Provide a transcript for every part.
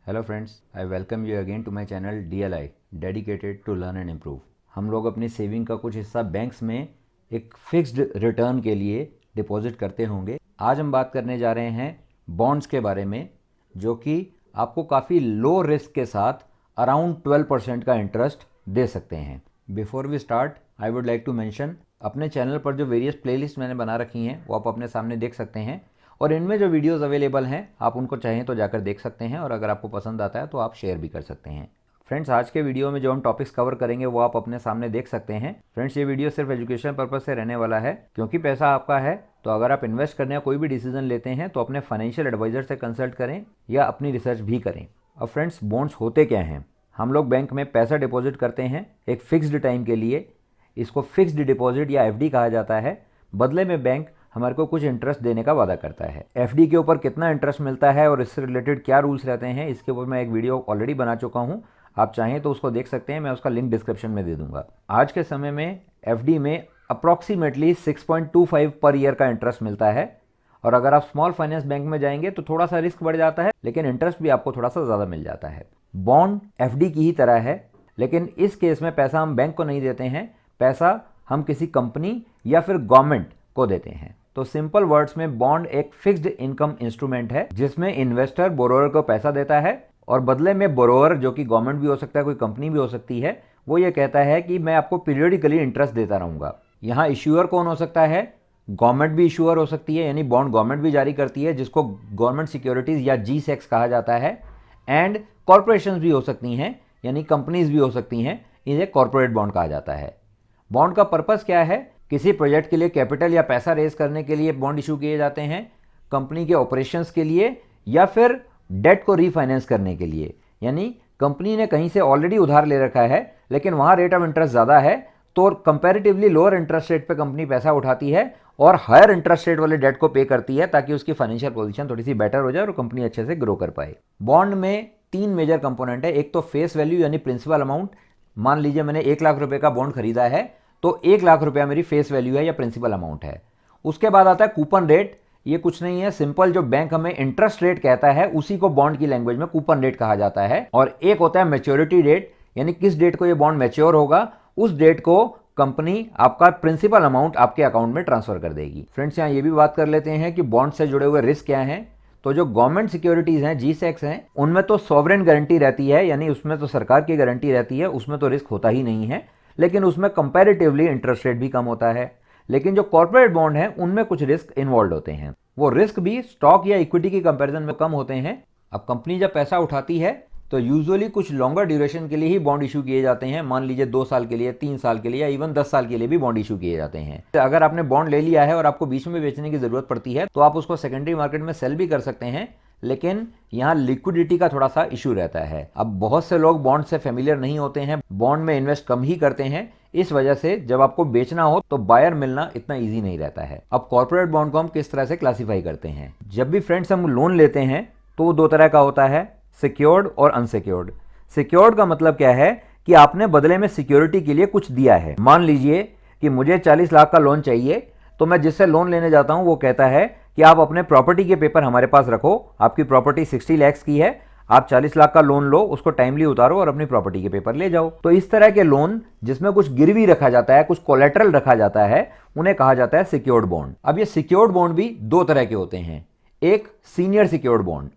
Hello friends, I welcome you again to my channel DLI dedicated to learn and improve. हम लोग अपनी saving का कुछ हिस्सा बैंक्स में एक फिक्स्ड रिटर्न के लिए डिपॉजिट करते होंगे। आज हम बात करने जा रहे हैं बॉन्ड्स के बारे में, जो कि आपको काफ़ी लो रिस्क के साथ अराउंड 12% का इंटरेस्ट दे सकते हैं। Before we start I would like to mention, अपने चैनल पर जो वेरियस प्लेलिस्ट मैंने बना रखी हैं वो आप अपने सामने देख सकते हैं, और इनमें जो वीडियोस अवेलेबल हैं आप उनको चाहें तो जाकर देख सकते हैं, और अगर आपको पसंद आता है तो आप शेयर भी कर सकते हैं। फ्रेंड्स, आज के वीडियो में जो हम टॉपिक्स कवर करेंगे वो आप अपने सामने देख सकते हैं। फ्रेंड्स, ये वीडियो सिर्फ एजुकेशन पर्पज से रहने वाला है, क्योंकि पैसा आपका है, तो अगर आप इन्वेस्ट करने का कोई भी डिसीजन लेते हैं तो अपने फाइनेंशियल एडवाइजर से कंसल्ट करें या अपनी रिसर्च भी करें। अब फ्रेंड्स, बॉन्ड्स होते क्या हैं? हम लोग बैंक में पैसा डिपॉजिट करते हैं एक फिक्स्ड टाइम के लिए। इसको फिक्स्ड डिपॉजिट या FD कहा जाता है। बदले में बैंक हमारे को कुछ इंटरेस्ट देने का वादा करता है। FD के ऊपर कितना इंटरेस्ट मिलता है और इससे रिलेटेड क्या रूल्स रहते हैं, इसके ऊपर मैं एक वीडियो ऑलरेडी बना चुका हूं। आप चाहें तो उसको देख सकते हैं, मैं उसका लिंक डिस्क्रिप्शन में दे दूंगा। आज के समय में FD में अप्रॉक्सीमेटली 6.25 पर ईयर का इंटरेस्ट मिलता है, और अगर आप स्मॉल फाइनेंस बैंक में जाएंगे तो थोड़ा सा रिस्क बढ़ जाता है, लेकिन इंटरेस्ट भी आपको थोड़ा सा ज़्यादा मिल जाता है। बॉन्ड FD की ही तरह है, लेकिन इस केस में पैसा हम बैंक को नहीं देते हैं, पैसा हम किसी कंपनी या फिर गवर्नमेंट को देते हैं। तो सिंपल वर्ड्स में बॉन्ड एक फिक्स्ड इनकम इंस्ट्रूमेंट है, जिसमें इन्वेस्टर बोरोवर को पैसा देता है, और बदले में बोरोवर, जो कि गवर्नमेंट भी हो सकता है, कोई कंपनी भी हो सकती है, वो ये कहता है कि मैं आपको पीरियडिकली इंटरेस्ट देता रहूंगा। यहाँ इश्यूअर कौन हो सकता है? गवर्नमेंट भी इश्यूअर हो सकती है, यानी बॉन्ड गवर्नमेंट भी जारी करती है, जिसको गवर्नमेंट सिक्योरिटीज या GSEC कहा जाता है। एंड कॉरपोरेशन भी हो सकती हैं, यानी कंपनीज भी हो सकती हैं, इन्हें कॉरपोरेट बॉन्ड कहा जाता है। बॉन्ड का पर्पस क्या है? किसी प्रोजेक्ट के लिए कैपिटल या पैसा रेज करने के लिए बॉन्ड इशू किए जाते हैं, कंपनी के ऑपरेशंस के लिए, या फिर डेट को रीफाइनेंस करने के लिए। यानी कंपनी ने कहीं से ऑलरेडी उधार ले रखा है, लेकिन वहां रेट ऑफ इंटरेस्ट ज़्यादा है, तो कंपैरेटिवली लोअर इंटरेस्ट रेट पे कंपनी पैसा उठाती है और हायर इंटरेस्ट रेट वाले डेट को पे करती है, ताकि उसकी फाइनेंशियल पोजीशन थोड़ी सी बेटर हो जाए और कंपनी अच्छे से ग्रो कर पाए। बॉन्ड में 3 मेजर कंपोनेंट है। एक तो फेस वैल्यू यानी प्रिंसिपल अमाउंट। मान लीजिए मैंने 1 लाख रुपए का बॉन्ड खरीदा है, तो 1 लाख रुपया मेरी फेस वैल्यू है या प्रिंसिपल अमाउंट है। उसके बाद आता है कूपन रेट। ये कुछ नहीं है, सिंपल जो बैंक हमें इंटरेस्ट रेट कहता है उसी को बॉन्ड की लैंग्वेज में कूपन रेट कहा जाता है। और एक होता है मैच्योरिटी डेट, यानी किस डेट को ये बॉन्ड मैच्योर होगा, उस डेट को कंपनी आपका प्रिंसिपल अमाउंट आपके अकाउंट में ट्रांसफर कर देगी। फ्रेंड्स, यहाँ ये भी बात कर लेते हैं कि बॉन्ड से जुड़े हुए रिस्क क्या हैं। तो जो गवर्नमेंट सिक्योरिटीज हैं, GSEC हैं, उनमें तो सॉवरेन गारंटी रहती है, यानी उसमें तो सरकार की गारंटी रहती है, उसमें तो रिस्क होता ही नहीं है, लेकिन उसमें कंपैरेटिवली इंटरेस्ट रेट भी कम होता है। लेकिन जो कॉर्पोरेट बॉन्ड हैं उनमें कुछ रिस्क इन्वॉल्व होते हैं। वो रिस्क भी स्टॉक या इक्विटी की कंपैरिजन में कम होते हैं। अब कंपनी जब पैसा उठाती है तो यूजुअली कुछ लॉन्गर ड्यूरेशन के लिए ही बॉन्ड इशू किए जाते हैं। मान लीजिए 2 साल के लिए, 3 साल के लिए, या इवन 10 साल के लिए भी बॉन्ड इशू किए जाते हैं। अगर आपने बॉन्ड ले लिया है और आपको बीच में बेचने की जरूरत पड़ती है तो आप उसको सेकेंडरी मार्केट में सेल भी कर सकते हैं, लेकिन यहाँ लिक्विडिटी का थोड़ा सा इशू रहता है। अब बहुत से लोग बॉन्ड से फेमिलियर नहीं होते हैं, बॉन्ड में इन्वेस्ट कम ही करते हैं, इस वजह से जब आपको बेचना हो तो बायर मिलना इतना इजी नहीं रहता है। अब कॉर्पोरेट बॉन्ड को हम किस तरह से क्लासिफाई करते हैं? जब भी फ्रेंड्स हम लोन लेते हैं तो 2 तरह का होता है, सिक्योर्ड और अनसिक्योर्ड। सिक्योर्ड का मतलब क्या है कि आपने बदले में सिक्योरिटी के लिए कुछ दिया है। मान लीजिए कि मुझे 40 लाख का लोन चाहिए, तो मैं जिससे लोन लेने जाता हूं वो कहता है कि आप अपने प्रॉपर्टी के पेपर हमारे पास रखो, आपकी प्रॉपर्टी 60 लाख की है, आप 40 लाख का लोन लो, उसको टाइमली उतारो और अपनी प्रॉपर्टी के पेपर ले जाओ। तो इस तरह के लोन जिसमें कुछ गिरवी रखा जाता है, कुछ कोलेटरल रखा जाता है, उन्हें कहा जाता है सिक्योर्ड बॉन्ड। अब ये सिक्योर्ड बॉन्ड भी 2 तरह के होते हैं। एक senior secured bond.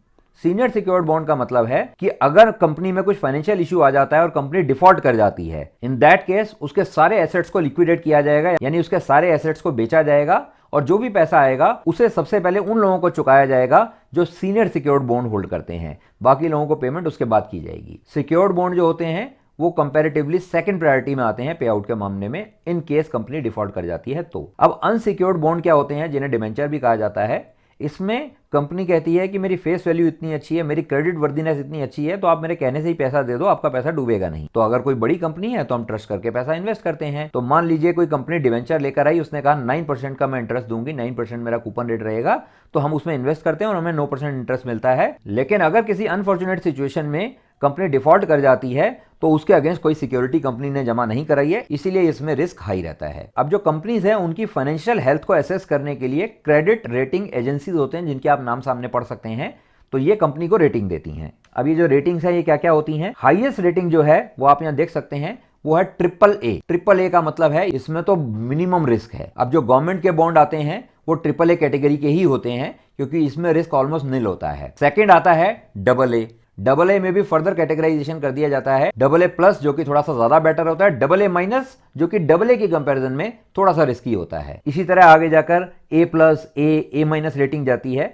Senior secured bond का मतलब है कि अगर कंपनी में कुछ फाइनेंशियल इशू आ जाता है और कंपनी डिफॉल्ट कर जाती है, इन दैट केस उसके सारे एसेट्स को लिक्विडेट किया जाएगा, यानी उसके सारे एसेट्स को बेचा जाएगा, और जो भी पैसा आएगा उसे सबसे पहले उन लोगों को चुकाया जाएगा जो सीनियर सिक्योर्ड बॉन्ड होल्ड करते हैं। बाकी लोगों को पेमेंट उसके बाद की जाएगी। सिक्योर्ड बॉन्ड जो होते हैं वो कंपैरेटिवली सेकंड प्रायोरिटी में आते हैं पे आउट के मामले में, इन केस कंपनी डिफॉल्ट कर जाती है तो। अब अनसिक्योर्ड बॉन्ड क्या होते हैं, जिन्हें डिबेंचर भी कहा जाता है। इसमें कंपनी कहती है कि मेरी फेस वैल्यू इतनी अच्छी है, मेरी क्रेडिट वर्दीनेस इतनी अच्छी है, तो आप मेरे कहने से ही पैसा दे दो, आपका पैसा डूबेगा नहीं। तो अगर कोई बड़ी कंपनी है तो हम ट्रस्ट करके पैसा इन्वेस्ट करते हैं। तो मान लीजिए कोई कंपनी डिवेंचर लेकर आई, उसने कहा 9% का मैं इंटरेस्ट दूंगी, 9% मेरा कूपन रेट रहेगा, तो हम उसमें इन्वेस्ट करते हैं और हमें 9% इंटरेस्ट मिलता है। लेकिन अगर किसी अनफॉर्चुनेट सिचुएशन में कंपनी डिफॉल्ट कर जाती है तो उसके अगेंस्ट कोई सिक्योरिटी कंपनी ने जमा नहीं कराई है, इसीलिए इसमें रिस्क हाई रहता है। अब जो कंपनीज हैं उनकी फाइनेंशियल हेल्थ को एसेस करने के लिए क्रेडिट रेटिंग एजेंसीज होते हैं, जिनके आप नाम सामने पढ़ सकते हैं। तो ये कंपनी को रेटिंग देती हैं। अब ये जो रेटिंग्स है ये क्या क्या होती हैं? हाईएस्ट रेटिंग जो है वो आप यहाँ देख सकते हैं, वो है ट्रिपल ए। ट्रिपल ए का मतलब है इसमें तो मिनिमम रिस्क है। अब जो गवर्नमेंट के बॉन्ड आते हैं वो ट्रिपल ए कैटेगरी के ही होते हैं, क्योंकि इसमें रिस्क ऑलमोस्ट निल होता है। सेकंड आता है डबल ए। डबल ए में भी फर्दर कैटेगराइजेशन कर दिया जाता है, डबल ए प्लस जो कि थोड़ा सा ज्यादा बेटर होता है, डबल ए माइनस जो कि डबल ए की कंपैरिजन में थोड़ा सा रिस्की होता है। इसी तरह आगे जाकर ए प्लस, ए माइनस रेटिंग जाती है।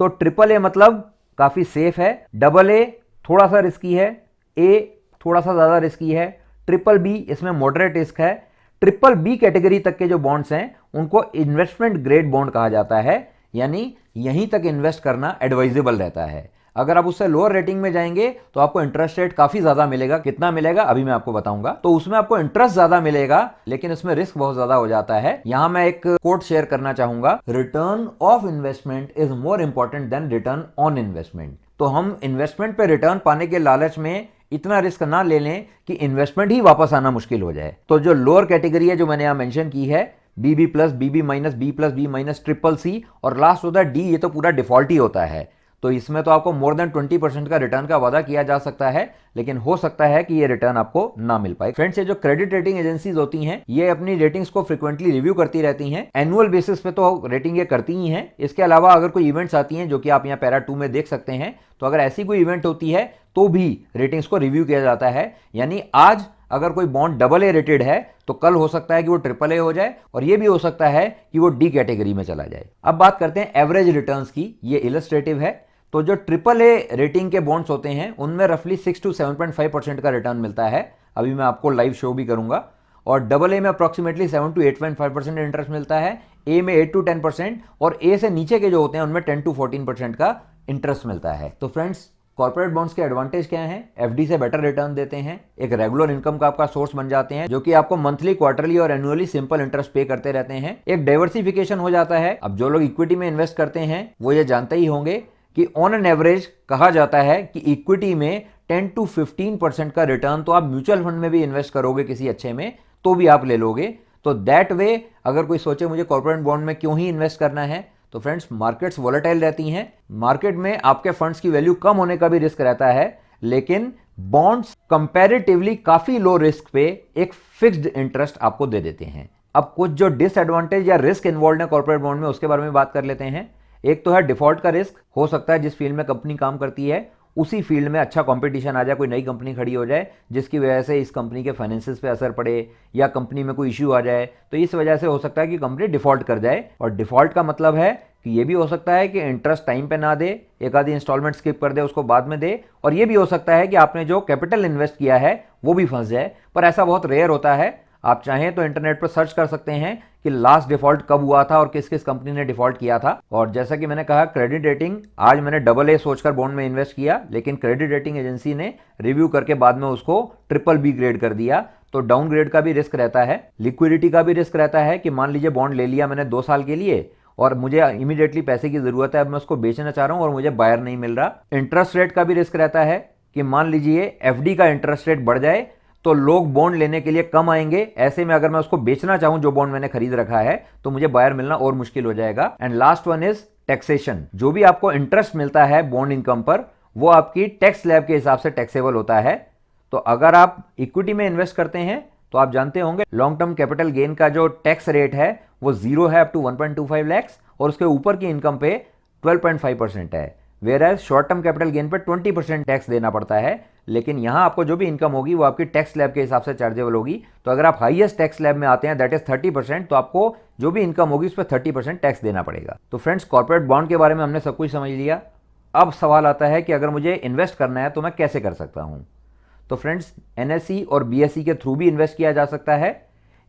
तो ट्रिपल ए मतलब काफी सेफ है, डबल ए थोड़ा सा रिस्की है, ए थोड़ा सा ज्यादा रिस्की है, ट्रिपल बी इसमें मॉडरेट रिस्क है। ट्रिपल बी कैटेगरी तक के जो बॉन्ड्स हैं उनको इन्वेस्टमेंट ग्रेड बॉन्ड कहा जाता है, यानी यहीं तक इन्वेस्ट करना एडवाइजेबल रहता है। अगर आप उससे लोअर रेटिंग में जाएंगे तो आपको इंटरेस्ट रेट काफी ज्यादा मिलेगा। कितना मिलेगा अभी मैं आपको बताऊंगा। तो उसमें आपको इंटरेस्ट ज्यादा मिलेगा, लेकिन इसमें रिस्क बहुत ज्यादा हो जाता है। यहां मैं एक कोट शेयर करना चाहूंगा, return of investment is more important than return on investment. तो हम इन्वेस्टमेंट पे रिटर्न पाने के लालच में इतना रिस्क ना ले लें कि इन्वेस्टमेंट ही वापस आना मुश्किल हो जाए। तो जो लोअर कैटेगरी है जो मैंने यहां मेंशन की है, BB plus, BB minus, B plus, B minus, triple C और लास्ट होता है डी, ये तो पूरा डिफॉल्ट ही होता है। तो इसमें तो आपको मोर देन 20% का रिटर्न का वादा किया जा सकता है, लेकिन हो सकता है कि ये रिटर्न आपको ना मिल पाए। फ्रेंड्स, ये जो क्रेडिट रेटिंग एजेंसीज होती हैं ये अपनी रेटिंग्स को फ्रिक्वेंटली रिव्यू करती रहती हैं। एनुअल बेसिस पे तो रेटिंग ये करती ही हैं। इसके अलावा अगर कोई इवेंट्स आती हैं, जो कि आप यहाँ पैरा 2 में देख सकते हैं, तो अगर ऐसी कोई इवेंट होती है तो भी रेटिंग्स को रिव्यू किया जाता है। यानी आज अगर कोई बॉन्ड डबल ए रेटेड है तो कल हो सकता है कि वो ट्रिपल ए हो जाए, और ये भी हो सकता है कि वो डी कैटेगरी में चला जाए। अब बात करते हैं एवरेज रिटर्न्स की। ये इलस्ट्रेटिव है। तो जो ट्रिपल ए रेटिंग के बॉन्ड्स होते हैं उनमें रफली 6 to 7.5% का रिटर्न मिलता है। अभी मैं आपको लाइव शो भी करूंगा। और डबल ए में अप्रॉक्सीमेटली 7 to 8.5% इंटरेस्ट मिलता है, ए में 8 to 10%, और ए से नीचे के जो होते हैं उनमें 10 to 14% का इंटरेस्ट मिलता है। तो फ्रेंड्स, कॉर्पोरेट बॉन्ड्स के एडवांटेज क्या हैं? एफडी से बेटर रिटर्न देते हैं, एक रेगुलर इनकम का आपका सोर्स बन जाते हैं, जो कि आपको मंथली, क्वार्टरली और एनुअली सिंपल इंटरेस्ट पे करते रहते हैं। एक डाइवर्सिफिकेशन हो जाता है। अब जो लोग इक्विटी में इन्वेस्ट करते हैं वो ये जानते ही होंगे कि ऑन एन एवरेज कहा जाता है कि इक्विटी में 10 to 15% का रिटर्न तो आप म्यूचुअल फंड में भी इन्वेस्ट करोगे किसी अच्छे में तो भी आप ले लोगे। तो दैट वे अगर कोई सोचे मुझे कॉर्पोरेट बॉन्ड में क्यों ही इन्वेस्ट करना है, तो फ्रेंड्स, मार्केट्स वोलेटाइल रहती हैं। मार्केट में आपके फंड्स की वैल्यू कम होने का भी रिस्क रहता है, लेकिन बॉन्ड्स कंपैरेटिवली काफी लो रिस्क पे एक फिक्स्ड इंटरेस्ट आपको दे देते हैं। अब कुछ जो डिसएडवांटेज या रिस्क इन्वॉल्व है कॉर्पोरेट बॉन्ड में, उसके बारे में बात कर लेते हैं। एक तो है डिफॉल्ट का रिस्क। हो सकता है जिस फील्ड में कंपनी काम करती है उसी फील्ड में अच्छा कंपटीशन आ जाए, कोई नई कंपनी खड़ी हो जाए जिसकी वजह से इस कंपनी के फाइनेंसेस पे असर पड़े, या कंपनी में कोई इश्यू आ जाए, तो इस वजह से हो सकता है कि कंपनी डिफॉल्ट कर जाए। और डिफॉल्ट का मतलब है कि ये भी हो सकता है कि इंटरेस्ट टाइम पे ना दे, एक आधी इंस्टॉलमेंट स्किप कर दे, उसको बाद में दे, और ये भी हो सकता है कि आपने जो कैपिटल इन्वेस्ट किया है वो भी फंस जाए। पर ऐसा बहुत रेयर होता है। आप चाहें तो इंटरनेट पर सर्च कर सकते हैं कि लास्ट डिफॉल्ट कब हुआ था और किस किस कंपनी ने डिफॉल्ट किया था। और जैसा कि मैंने कहा, क्रेडिट रेटिंग, आज मैंने डबल ए सोचकर बॉन्ड में इन्वेस्ट किया, लेकिन क्रेडिट रेटिंग एजेंसी ने रिव्यू करके बाद में उसको ट्रिपल बी ग्रेड कर दिया। तो डाउनग्रेड का भी रिस्क रहता है, लिक्विडिटी का भी रिस्क रहता है कि मान लीजिए बॉन्ड ले लिया मैंने 2 साल के लिए और मुझे इमीडिएटली पैसे की जरूरत है, अब मैं उसको बेचना चाह रहा हूं और मुझे बायर नहीं मिल रहा। इंटरेस्ट रेट का भी रिस्क रहता है कि मान लीजिए एफडी का इंटरेस्ट रेट बढ़ जाए तो लोग बॉन्ड लेने के लिए कम आएंगे। ऐसे में अगर मैं उसको बेचना चाहूं जो बॉन्ड मैंने खरीद रखा है तो मुझे बायर मिलना और मुश्किल हो जाएगा। And last one is taxation. जो भी आपको इंटरेस्ट मिलता है बॉन्ड इनकम पर वो आपकी टैक्स स्लैब के हिसाब से टैक्सेबल होता है। तो अगर आप इक्विटी में इन्वेस्ट करते हैं तो आप जानते होंगे लॉन्ग टर्म कैपिटल गेन का जो टैक्स रेट है वो 0 है अप टू 1.25 लाख, और उसके ऊपर की इनकम पे 12.5% है। Whereas short term capital gain पे 20% टैक्स देना पड़ता है। लेकिन यहां आपको जो भी इनकम होगी वो आपकी टैक्स स्लैब के हिसाब से चार्जेबल होगी। तो अगर आप हाईएस्ट टैक्स स्लैब में आते हैं, दैट इज 30%, तो आपको जो भी इनकम होगी उस पर 30% टैक्स देना पड़ेगा। तो फ्रेंड्स, कॉर्पोरेट बॉन्ड के बारे में हमने सब कुछ समझ लिया। अब सवाल आता है कि अगर मुझे इन्वेस्ट करना है तो मैं कैसे कर सकता हूं। तो फ्रेंड्स, एनएसई और बीएसई के थ्रू भी इन्वेस्ट किया जा सकता है,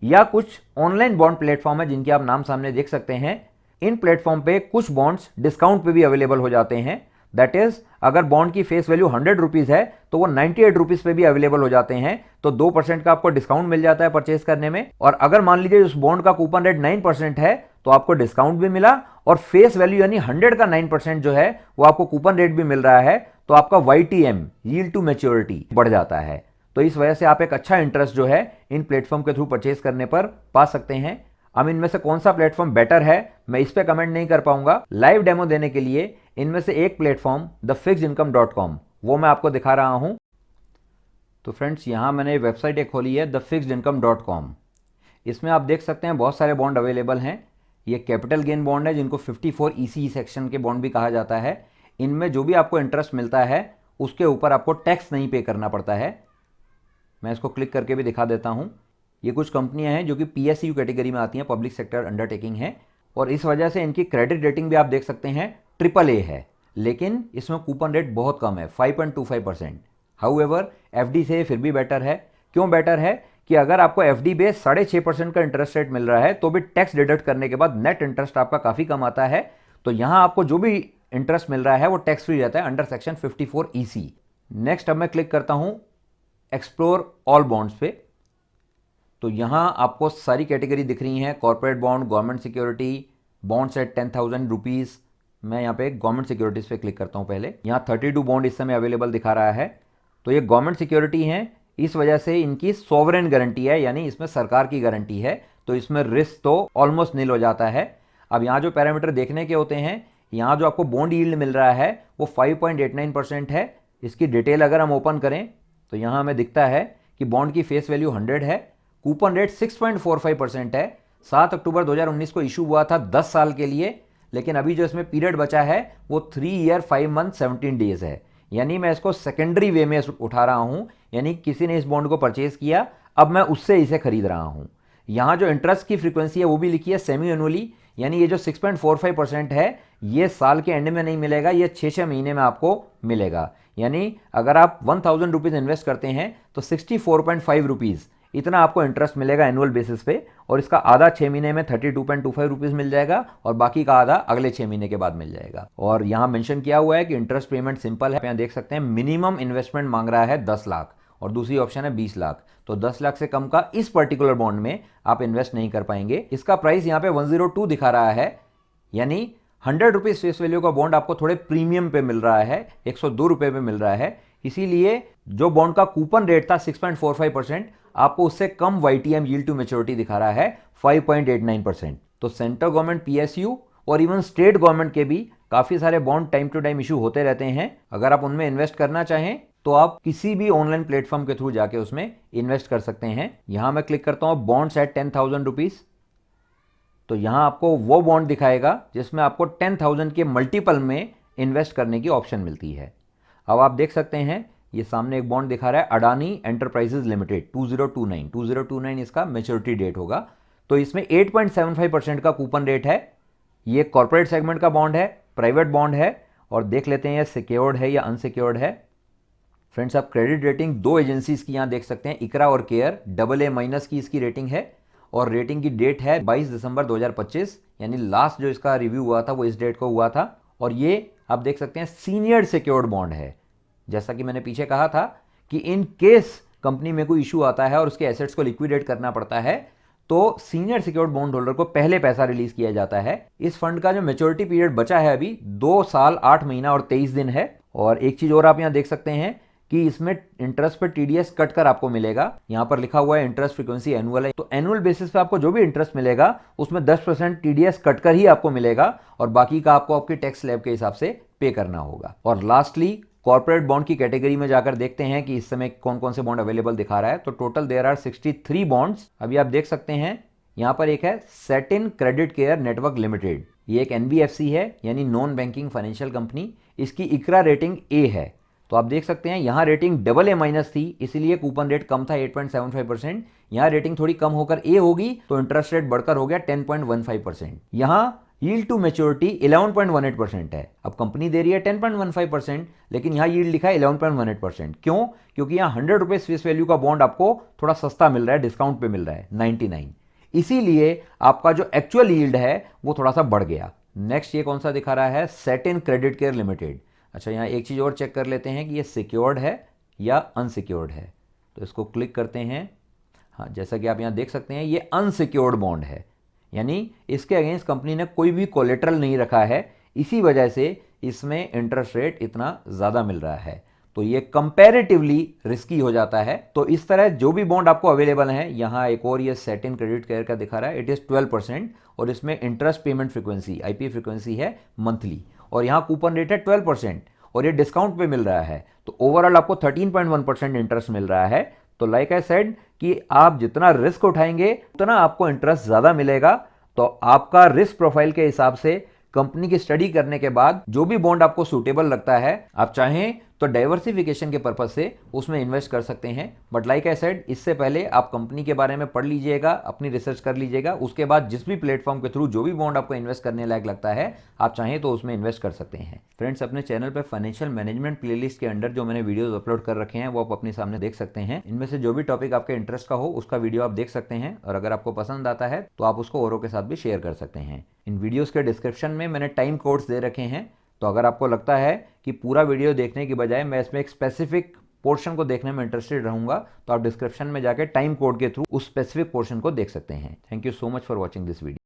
या कुछ ऑनलाइन बॉन्ड प्लेटफॉर्म है जिनके आप नाम सामने देख सकते हैं। इन प्लेटफॉर्म पे कुछ बॉन्ड्स डिस्काउंट पे भी अवेलेबल हो जाते हैं। दैट इज, अगर बॉन्ड की फेस वैल्यू 100 रुपीज है तो वो 98 रुपीज पे भी अवेलेबल हो जाते हैं। तो 2% का आपको डिस्काउंट मिल जाता है परचेज करने में। और अगर मान लीजिए उस बॉन्ड का कूपन रेट 9% है तो आपको डिस्काउंट भी मिला, और फेस वैल्यू यानी 100 का 9% जो है वो आपको कूपन रेट भी मिल रहा है। तो आपका YTM, यील्ड टू मैच्योरिटी, बढ़ जाता है। तो इस वजह से आप एक अच्छा इंटरेस्ट जो है इन प्लेटफॉर्म के थ्रू परचेज करने पर पा सकते हैं। अब इनमें से कौन सा प्लेटफॉर्म बेटर है मैं इस पे कमेंट नहीं कर पाऊंगा। लाइव डेमो देने के लिए इनमें से एक प्लेटफॉर्म thefixedincome.com, वो मैं आपको दिखा रहा हूँ। तो फ्रेंड्स, यहाँ मैंने वेबसाइट एक खोली है thefixedincome.com। इसमें आप देख सकते हैं बहुत सारे बॉन्ड अवेलेबल हैं। ये कैपिटल गेन बॉन्ड है, जिनको 54 EC सेक्शन के बॉन्ड भी कहा जाता है। इनमें जो भी आपको इंटरेस्ट मिलता है उसके ऊपर आपको टैक्स नहीं पे करना पड़ता है। मैं इसको क्लिक करके भी दिखा देता हूँ। ये कुछ कंपनियां हैं जो कि PSU कैटेगरी में आती हैं, पब्लिक सेक्टर अंडरटेकिंग है, और इस वजह से इनकी क्रेडिट रेटिंग भी आप देख सकते हैं AAA है, लेकिन इसमें कूपन रेट बहुत कम है, 5.25%। हाउएवर FD से फिर भी बेटर है। क्यों बेटर है? कि अगर आपको FD बेस 6.5% का इंटरेस्ट रेट मिल रहा है तो भी टैक्स डिडक्ट करने के बाद नेट इंटरेस्ट आपका काफ़ी कम आता है। तो यहाँ आपको जो भी इंटरेस्ट मिल रहा है वो टैक्स फ्री रहता है अंडर सेक्शन 54 EC। नेक्स्ट अब मैं क्लिक करता हूँ एक्सप्लोर ऑल बॉन्ड्स पे। तो यहाँ आपको सारी कैटेगरी दिख रही हैं, corporate bond, government security, bonds eight 10,000 rupees. मैं यहाँ पे गवर्नमेंट सिक्योरिटीज़ पे क्लिक करता हूँ पहले। यहाँ 32 बॉन्ड इस समय अवेलेबल दिखा रहा है। तो ये गवर्नमेंट सिक्योरिटी हैं, इस वजह से इनकी सॉवरेन गारंटी है, यानी इसमें सरकार की गारंटी है, तो इसमें रिस्क तो ऑलमोस्ट नील हो जाता है। अब यहाँ जो पैरामीटर देखने के होते हैं, यहाँ जो आपको बॉन्ड यील्ड मिल रहा है वो 5.89% है। इसकी डिटेल अगर हम ओपन करें तो यहाँ हमें दिखता है कि बॉन्ड की फेस वैल्यू 100 है, कूपन रेट 6.45% है। 7 अक्टूबर 2019 को इशू हुआ था 10 साल के लिए, लेकिन अभी जो इसमें पीरियड बचा है वो 3 ईयर 5 मंथ 17 डेज है। यानी मैं इसको सेकेंडरी वे में उठा रहा हूँ, यानी किसी ने इस बॉन्ड को परचेज किया, अब मैं उससे इसे खरीद रहा हूँ। यहाँ जो इंटरेस्ट की फ्रीक्वेंसी है वो भी लिखी है सेमी एनुअली, यानी ये जो 6.45% है ये साल के एंड में नहीं मिलेगा, ये 6 महीने में आपको मिलेगा। यानी अगर आप 1,000 रुपीज़ इन्वेस्ट करते हैं तो 64.5 रुपीज़ इतना आपको इंटरेस्ट मिलेगा एनुअल बेसिस पे, और इसका आधा 6 महीने में 32.25 रुपीज़ मिल जाएगा और बाकी का आधा अगले 6 महीने के बाद मिल जाएगा। और यहाँ मेंशन किया हुआ है कि इंटरेस्ट पेमेंट सिंपल है। यहाँ देख सकते हैं मिनिमम इन्वेस्टमेंट मांग रहा है 10 लाख और दूसरी ऑप्शन है 20 लाख। तो 10 लाख से कम का इस पर्टिकुलर बॉन्ड में आप इन्वेस्ट नहीं कर पाएंगे। इसका प्राइस यहाँ पे 102 दिखा रहा है, यानी 100 रुपीज़ फेस वैल्यू का बॉन्ड आपको थोड़े प्रीमियम पे मिल रहा है, 102 रुपये पे मिल रहा है। इसीलिए जो बॉन्ड का कूपन रेट था 6.45%, आपको उससे कम YTM यील्ड टू मैच्योरिटी दिखा रहा है 5.89%। तो सेंट्रल गवर्नमेंट PSU और इवन स्टेट गवर्नमेंट के भी काफ़ी सारे bond time to time issue होते रहते हैं। अगर आप उनमें इन्वेस्ट करना चाहें तो आप किसी भी ऑनलाइन प्लेटफॉर्म के थ्रू जाके उसमें इन्वेस्ट कर सकते हैं। यहां मैं क्लिक करता हूं बॉन्ड्स एट 10,000 रुपीज़। तो यहां आपको वो बॉन्ड दिखाएगा जिसमें आपको 10,000 के मल्टीपल में इन्वेस्ट करने की ऑप्शन मिलती है। अब आप देख सकते हैं ये सामने एक बॉन्ड दिखा रहा है अडानी एंटरप्राइजेज लिमिटेड 2029 इसका मैच्योरिटी डेट होगा। तो इसमें 8.75% का कूपन रेट है। ये कॉर्पोरेट सेगमेंट का बॉन्ड है, प्राइवेट बॉन्ड है, और देख लेते हैं ये सिक्योर्ड है या अनसिक्योर्ड है। फ्रेंड्स, आप क्रेडिट रेटिंग 2 एजेंसीज की यहाँ देख सकते हैं, इकरा और केयर, AA- की इसकी रेटिंग है, और रेटिंग की डेट है 22 दिसंबर 2025, यानी लास्ट जो इसका रिव्यू हुआ था वो इस डेट को हुआ था। और ये आप देख सकते हैं सीनियर सिक्योर्ड बॉन्ड है। जैसा कि मैंने पीछे कहा था कि इन केस कंपनी में कोई इशू आता है और उसके एसेट्स को लिक्विडेट करना पड़ता है तो सीनियर सिक्योर्ड बॉन्ड होल्डर को पहले पैसा रिलीज किया जाता है। इस फंड का जो मैच्योरिटी पीरियड बचा है अभी 2 साल 8 महीना और 23 दिन है। और एक चीज और आप यहां देख सकते हैं कि इसमें इंटरेस्ट पर TDS कट कर आपको मिलेगा। यहां पर लिखा हुआ है इंटरेस्ट फ्रीक्वेंसी एनुअल है, तो एनुअल बेसिस पे आपको जो भी इंटरेस्ट मिलेगा उसमें 10% TDS कट कर ही आपको मिलेगा और बाकी का आपको आपके टैक्स स्लैब के हिसाब से पे करना होगा। और लास्टली कॉर्पोरेट बॉन्ड की कैटेगरी में जाकर देखते हैं कि इस समय कौन कौन से बॉन्ड अवेलेबल दिखा रहा है। तो टोटल देयर आर 63 बॉन्ड्स। अभी आप देख सकते हैं यहां पर एक है satin credit care network limited, ये एक NBFC है यानी नॉन बैंकिंग फाइनेंशियल कंपनी। इसकी इकरा रेटिंग A है। तो आप देख सकते हैं यहाँ रेटिंग AA- थी, इसीलिए कूपन रेट कम था 8.75%। यहाँ रेटिंग थोड़ी कम होकर A होगी तो इंटरेस्ट रेट बढ़कर हो गया 10.15%। यहाँ यील्ड टू मैच्योरिटी 11.18% है। अब कंपनी दे रही है 10.15%, लेकिन यहाँ यील्ड लिखा है 11.18%। क्यों? क्योंकि यहाँ 100 रुपीज़ फेस वैल्यू का बॉन्ड आपको थोड़ा सस्ता मिल रहा है, डिस्काउंट पे मिल रहा है 99, इसीलिए आपका जो एक्चुअल यील्ड है वो थोड़ा सा बढ़ गया। नेक्स्ट ये कौन सा दिखा रहा है, सेटिन क्रेडिट केयर लिमिटेड। अच्छा, यहाँ एक चीज़ और चेक कर लेते हैं कि ये सिक्योर्ड है या अनसिक्योर्ड है। तो इसको क्लिक करते हैं। हाँ, जैसा कि आप यहाँ देख सकते हैं ये अनसिक्योर्ड बॉन्ड है, यानी इसके अगेंस्ट कंपनी ने कोई भी कोलेटरल नहीं रखा है, इसी वजह से इसमें इंटरेस्ट रेट इतना ज़्यादा मिल रहा है। तो ये कंपैरेटिवली रिस्की हो जाता है। तो इस तरह जो भी बॉन्ड आपको अवेलेबल हैं, यहाँ एक और ये सेटिन क्रेडिट केयर का दिखा रहा है, इट इज़ 12% और इसमें interest payment frequency IP frequency है मंथली। और यहाँ कूपन रेट है 12% और ये डिस्काउंट पे मिल रहा है, तो ओवरऑल आपको 13.1% इंटरेस्ट मिल रहा है। तो लाइक आई सेड कि आप जितना रिस्क उठाएंगे उतना आपको इंटरेस्ट ज़्यादा मिलेगा। तो आपका रिस्क प्रोफाइल के हिसाब से कंपनी की स्टडी करने के बाद जो भी बॉन्ड आपको सूटेबल लगता है, आप चाहें तो डाइवर्सिफिकेशन के पर्पज से उसमें इन्वेस्ट कर सकते हैं। बट लाइक आई सेड, इससे पहले आप कंपनी के बारे में पढ़ लीजिएगा, अपनी रिसर्च कर लीजिएगा, उसके बाद जिस भी प्लेटफॉर्म के थ्रू जो भी बॉन्ड आपको इन्वेस्ट करने लायक लगता है, आप चाहें तो उसमें इन्वेस्ट कर सकते हैं। फ्रेंड्स, अपने चैनल पर फाइनेंशियल मैनेजमेंट प्लेलिस्ट के अंडर जो मैंने वीडियोज अपलोड कर रखे हैं वो आप अपने सामने देख सकते हैं। इनमें से जो भी टॉपिक आपके इंटरेस्ट का हो उसका वीडियो आप देख सकते हैं, और अगर आपको पसंद आता है तो आप उसको औरों के साथ भी शेयर कर सकते हैं। इन वीडियोस के डिस्क्रिप्शन में मैंने टाइम कोड्स दे रखे हैं, तो अगर आपको लगता है कि पूरा वीडियो देखने की बजाय मैं इसमें एक स्पेसिफिक पोर्शन को देखने में इंटरेस्टेड रहूंगा, तो आप डिस्क्रिप्शन में जाके टाइम कोड के थ्रू उस स्पेसिफिक पोर्शन को देख सकते हैं। Thank you so much for watching this video.